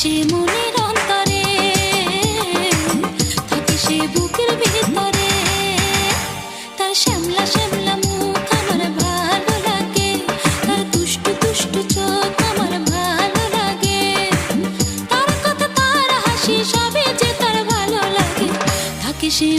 সে মনের অন্তরে, থাকে সে বুকের ভিতরে। তার শ্যামলা শ্যামলা মুখ আমার ভালো লাগে, তার দুষ্টু দুষ্টু চোখ আমার ভালো লাগে, তার কথা তার হাসি সবই যে তার ভালো লাগে। থাকে সে